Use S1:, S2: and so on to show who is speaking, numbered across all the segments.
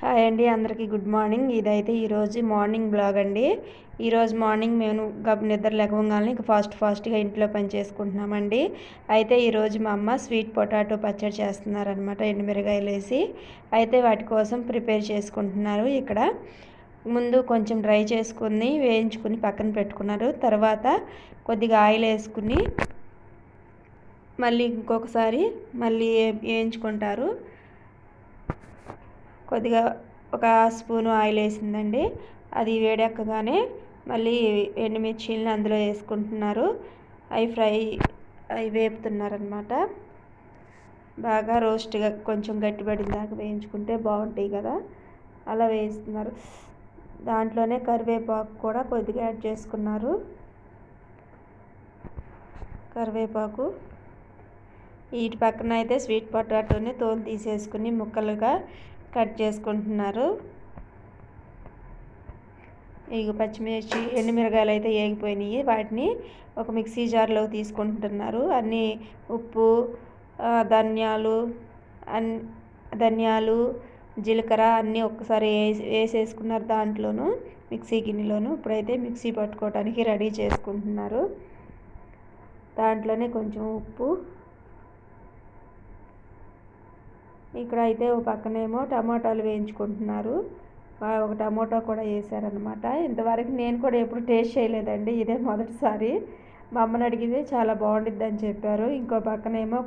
S1: Hi అండి, అందరికీ good morning. ఇదైతే ఈరోజు మార్నింగ్ బ్లాగ్ అండి. ఈరోజు మార్నింగ్ మేము నిద్ర లేవగానే ఇక ఫాస్ట్గా ఇంట్లో పని చేసుకుంటున్నామండి. అయితే ఈరోజు మా అమ్మ స్వీట్ పొటాటో పచ్చడి చేస్తున్నారనమాట, ఎండుమిరగాయలు వేసి. అయితే వాటి కోసం ప్రిపేర్ చేసుకుంటున్నారు. ఇక్కడ ముందు కొంచెం డ్రై చేసుకుని వేయించుకుని పక్కన పెట్టుకున్నారు. తర్వాత కొద్దిగా ఆయిల్ వేసుకుని మళ్ళీ ఇంకొకసారి వేయించుకుంటారు. కొద్దిగా ఒక స్పూను ఆయిల్ వేసిందండి. అది వేడెక్కగానే మళ్ళీ ఎండుమిర్చిలను అందులో వేసుకుంటున్నారు. అవి వేపుతున్నారనమాట. బాగా రోస్ట్గా కొంచెం గట్టిపడిన దాకా వేయించుకుంటే బాగుంటాయి కదా, అలా వేస్తున్నారు. దాంట్లోనే కరివేపాకు కూడా కొద్దిగా యాడ్ చేసుకున్నారు. కరివేపాకు వీటి పక్కన అయితే స్వీట్ పొటాటోని తోలు తీసేసుకుని ముక్కలుగా కట్ చేసుకుంటున్నారు. ఇక పచ్చిమిర్చి ఎండుమిరగాయలు అయితే వేగిపోయినాయి. వాటిని ఒక మిక్సీ జార్లో తీసుకుంటున్నారు. అన్నీ ఉప్పు, ధనియాలు, జీలకర్ర అన్నీ ఒక్కసారి వేసేసుకున్నారు దాంట్లోనూ, మిక్సీ గిన్నెలోను. ఇప్పుడైతే మిక్సీ పట్టుకోవడానికి రెడీ చేసుకుంటున్నారు. దాంట్లోనే కొంచెం ఉప్పు, ఇక్కడ అయితే ఒక పక్కనేమో టమాటాలు వేయించుకుంటున్నారు. ఒక టమాటా కూడా వేసారనమాట. ఇంతవరకు నేను కూడా ఎప్పుడు టేస్ట్ చేయలేదండి, ఇదే మొదటిసారి. మా అమ్మని అడిగితే చాలా బాగుండిద్ది అని చెప్పారు. ఇంకో పక్కనేమో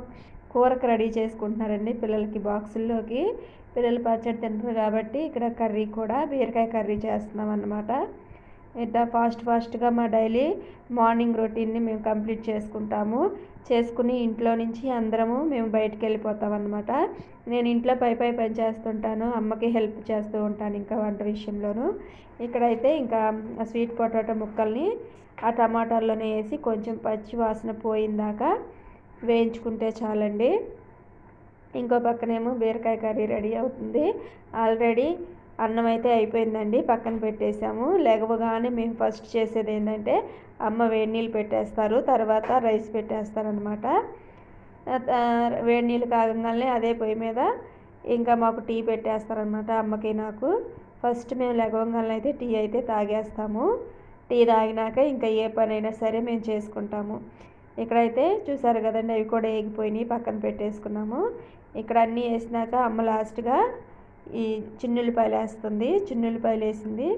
S1: కూరకు రెడీ చేసుకుంటున్నారండి పిల్లలకి బాక్సుల్లోకి. పిల్లలు పచ్చడి తింటారు కాబట్టి ఇక్కడ కర్రీ కూడా బీరకాయ కర్రీ చేస్తున్నాం అన్నమాట. ఇట్లా ఫాస్ట్గా మా డైలీ మార్నింగ్ రొటీన్ని మేము కంప్లీట్ చేసుకుని ఇంట్లో నుంచి అందరము మేము బయటికి వెళ్ళిపోతాం అన్నమాట. నేను ఇంట్లో పై పని చేస్తుంటాను, అమ్మకి హెల్ప్ చేస్తూ ఉంటాను ఇంకా వంట విషయంలోనూ. ఇక్కడైతే ఇంకా స్వీట్ పొటాటో ముక్కల్ని ఆ టమాటాల్లోనే వేసి కొంచెం పచ్చి వాసన పోయిందాకా వేయించుకుంటే చాలండి. ఇంకో పక్కనేమో బీరకాయ కర్రీ రెడీ అవుతుంది. ఆల్రెడీ అన్నం అయితే అయిపోయిందండి, పక్కన పెట్టేసాము. లేవగానే మేము ఫస్ట్ చేసేది ఏంటంటే అమ్మ వేడి నీళ్ళు పెట్టేస్తారు, తర్వాత రైస్ పెట్టేస్తారనమాట. వేడి నీళ్ళు కాగంగానే అదే పొయ్యి మీద ఇంకా మాకు టీ పెట్టేస్తారనమాట, అమ్మకి నాకు. ఫస్ట్ మేము లేవగానే అయితే టీ అయితే తాగేస్తాము. టీ తాగినాక ఇంకా ఏ పనైనా సరే మేము చేసుకుంటాము. ఇక్కడైతే చూసారు కదండి, అవి కూడా వేగిపోయినాయి, పక్కన పెట్టేసుకున్నాము. ఇక్కడ అన్నీ వేసినాక అమ్మ లాస్ట్గా ఈ చిన్నుల్లిపాయలు వేస్తుంది. చిన్నుల్లిపాయలు వేసింది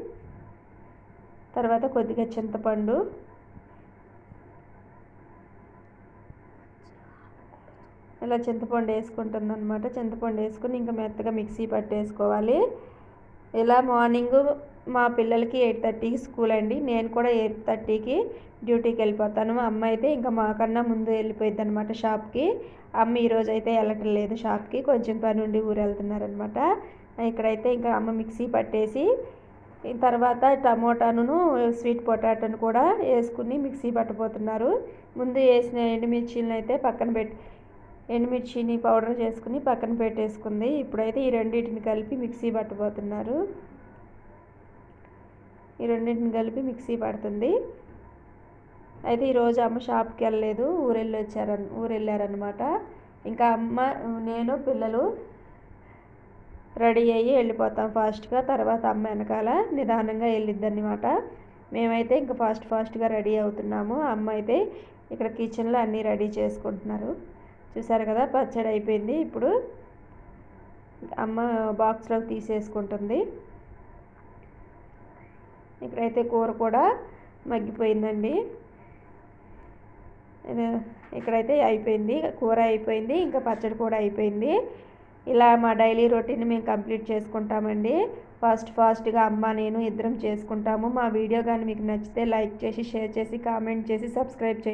S1: తర్వాత కొద్దిగా చింతపండు, ఇలా చింతపండు వేసుకుంటుంది అనమాట. చింతపండు వేసుకుని ఇంకా మెత్తగా మిక్సీ పట్టేసుకోవాలి. ఇలా మార్నింగు మా పిల్లలకి 8:30కి స్కూల్ అండి. నేను కూడా 8:30కి డ్యూటీకి వెళ్ళిపోతాను. మా అమ్మ అయితే ఇంకా మాకన్నా ముందు వెళ్ళిపోయింది అనమాట షాప్కి. అమ్మ ఈరోజు అయితే వెళ్ళటం లేదు షాప్కి, కొంచెం పని ఉండి ఊరు వెళ్తున్నారనమాట. ఇక్కడైతే ఇంకా అమ్మ మిక్సీ పట్టేసి తర్వాత టమోటాను స్వీట్ పొటాటోను కూడా వేసుకుని మిక్సీ పట్టబోతున్నారు. ముందు వేసిన ఎండుమిర్చిలను అయితే ఎండుమిర్చిని పౌడర్ చేసుకుని పక్కన పెట్టేసుకుంది. ఇప్పుడైతే ఈ రెండింటిని కలిపి మిక్సీ పట్టబోతున్నారు. ఈ రెండింటిని కలిపి మిక్సీ పడుతుంది. అయితే ఈరోజు అమ్మ షాప్కి వెళ్ళలేదు, ఊరు వెళ్ళారనమాట. ఇంకా అమ్మ, నేను, పిల్లలు రెడీ అయ్యి వెళ్ళిపోతాం ఫాస్ట్గా. తర్వాత అమ్మ వెనకాల నిదానంగా వెళ్ళిద్దనమాట. మేమైతే ఇంకా ఫాస్ట్గా రెడీ అవుతున్నాము. అమ్మ అయితే ఇక్కడ కిచెన్లో అన్నీ రెడీ చేసుకుంటున్నారు. చూసారు కదా, పచ్చడి అయిపోయింది. ఇప్పుడు అమ్మ బాక్స్లోకి తీసేసుకుంటుంది. ఇక్కడైతే కూర కూడా మగ్గిపోయిందండి. ఇక్కడైతే అయిపోయింది, కూర అయిపోయింది, ఇంకా పచ్చడి కూడా అయిపోయింది. ఇలా మా డైలీ రొటీన్ మేము కంప్లీట్ చేసుకుంటామండి. ఫాస్ట్గా అమ్మ నేను ఇద్దరం చేసుకుంటాము. మా వీడియో కానీ మీకు నచ్చితే లైక్ చేసి, షేర్ చేసి, కామెంట్ చేసి, సబ్స్క్రైబ్ చేయండి.